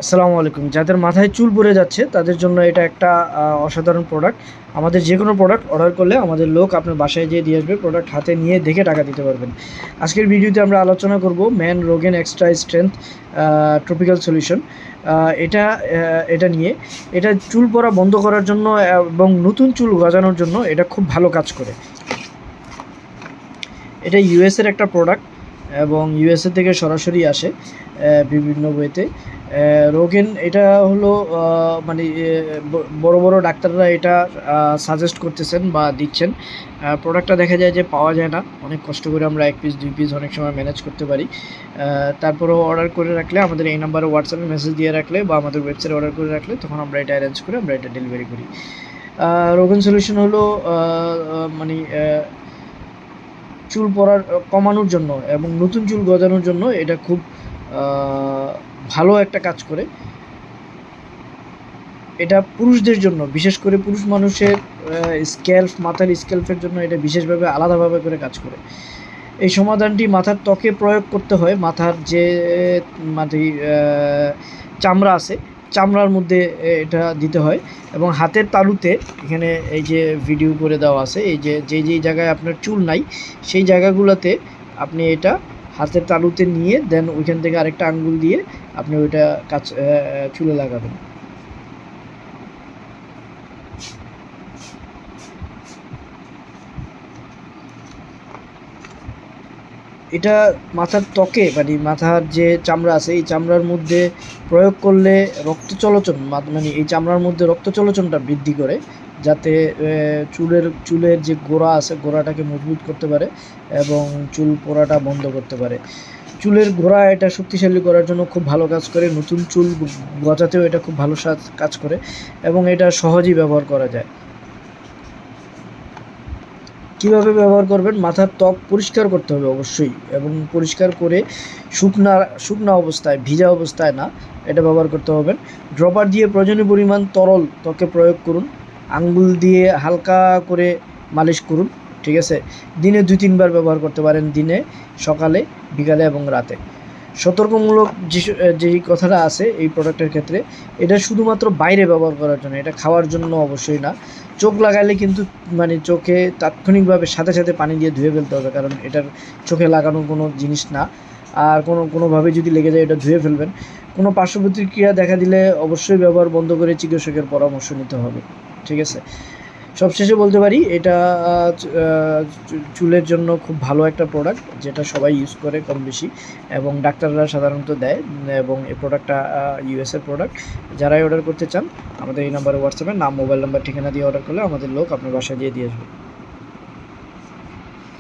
আসসালামু আলাইকুম। যাদের মাথায় চুল পড়ে যাচ্ছে তাদের জন্য এটা একটা অসাধারণ প্রোডাক্ট। আমাদের যে কোনো প্রোডাক্ট অর্ডার করলে আমাদের লোক আপনার বাসায় যেয়ে দিয়ে আসবে। প্রোডাক্ট হাতে নিয়ে দেখে টাকা দিতে পারবেন। আজকের ভিডিওতে আমরা আলোচনা করব man Rogaine extra strength tropical solution. এটা নিয়ে এটা চুল পড়া বন্ধ করার জন্য এবং নতুন চুল গজানোর জন্য এটা খুব ভালো কাজ করে। এটা ইউএসের একটা প্রোডাক্ট এবং ইউএসএ থেকে সরাসরি আসে বিভিন্ন ওয়েতে। রোগেন এটা হলো মানে বড় বড় ডাক্তাররা এটা সাজেস্ট করতেছেন বা দিচ্ছেন। প্রোডাক্টটা দেখা যায় যে পাওয়া যায় না, অনেক কষ্ট করে আমরা 1 পিস 2 পিস অনেক সময় ম্যানেজ করতে পারি। তারপরেও অর্ডার করে রাখলে আমাদের এই নাম্বারে হোয়াটসঅ্যাপে মেসেজ দিয়ে রাখলে বা আমাদের ওয়েবসাইটে অর্ডার করে রাখলে তখন আমরা এটা অ্যারেঞ্জ করে আমরা এটা ডেলিভারি করি। রোগন সলিউশন হলো মানে চুল পড়ার কমানোর জন্য এবং নতুন চুল গজানোর জন্য এটা খুব ভালো একটা কাজ করে। এটা পুরুষদের জন্য, বিশেষ করে পুরুষ মানুষের মাথার স্ক্যাল্পের জন্য এটা বিশেষভাবে আলাদাভাবে করে কাজ করে। এই সমাধানটি মাথার ত্বকে প্রয়োগ করতে হয়। মাথার যে মানে চামড়া আছে, চামড়ার মধ্যে এটা দিতে হয় এবং হাতের তালুতে, এখানে এই যে ভিডিও করে দেওয়া আছে, এই যে যেই জায়গায় আপনার চুল নাই সেই জায়গাগুলোতে আপনি এটা হাতের তালুতে নিয়ে দেন ওইখান থেকে আরেকটা আঙ্গুল দিয়ে আপনি ওইটা চুলে লাগাবেন। এটা মাথার ত্বকে মানে মাথার যে চামড়া আছে এই চামড়ার মধ্যে প্রয়োগ করলে রক্ত চলাচল মানে এই চামড়ার মধ্যে রক্ত চলাচলটা বৃদ্ধি করে, যাতে চুলের যে গোড়া আছে গোড়াটাকে মজবুত করতে পারে এবং চুল পড়াটা বন্ধ করতে পারে। চুলের গোড়া এটা শক্তিশালী করার জন্য খুব ভালো কাজ করে। নতুন চুল গজাতেও এটা খুব ভালো কাজ করে এবং এটা সহজেই ব্যবহার করা যায়। কীভাবে ব্যবহার করবেন? মাথার ত্বক পরিষ্কার করতে হবে অবশ্যই, এবং পরিষ্কার করে শুকনা অবস্থায়, ভিজা অবস্থায় না, এটা ব্যবহার করতে হবে। ড্রপার দিয়ে প্রয়োজনীয় পরিমাণ তরল ত্বকে প্রয়োগ করুন। আঙ্গুল দিয়ে হালকা করে মালিশ করুন, ঠিক আছে? দিনে 2-3 বার ব্যবহার করতে পারেন, দিনে, সকালে, বিকালে এবং রাতে। সতর্কমূলক যেই কথাটা আছে এই প্রোডাক্টের ক্ষেত্রে, এটা শুধুমাত্র বাইরে ব্যবহার করার জন্য, এটা খাওয়ার জন্য অবশ্যই না। চোখ লাগাইলে কিন্তু মানে চোখে তাৎক্ষণিকভাবে সাথে সাথে পানি দিয়ে ধুয়ে ফেলতে হবে, কারণ এটার চোখে লাগানো কোনো জিনিস না। আর কোনোভাবে যদি লেগে যায় এটা ধুয়ে ফেলবেন। কোনো পার্শ্ব প্রতিক্রিয়া দেখা দিলে অবশ্যই ব্যবহার বন্ধ করে চিকিৎসকের পরামর্শ নিতে হবে, ঠিক আছে? সবশেষে বলতে পারি এটা চুলের জন্য খুব ভালো একটা প্রোডাক্ট, যেটা সবাই ইউজ করে কম বেশি এবং ডাক্তাররা সাধারণত দেয়। এবং এই প্রোডাক্টটা ইউএসের প্রোডাক্ট। যারাই অর্ডার করতে চান আমাদের এই নাম্বারে হোয়াটসঅ্যাপে নাম, মোবাইল নাম্বার, ঠিকানা দিয়ে অর্ডার করলে আমাদের লোক আপনার বাসায় দিয়ে আসবে।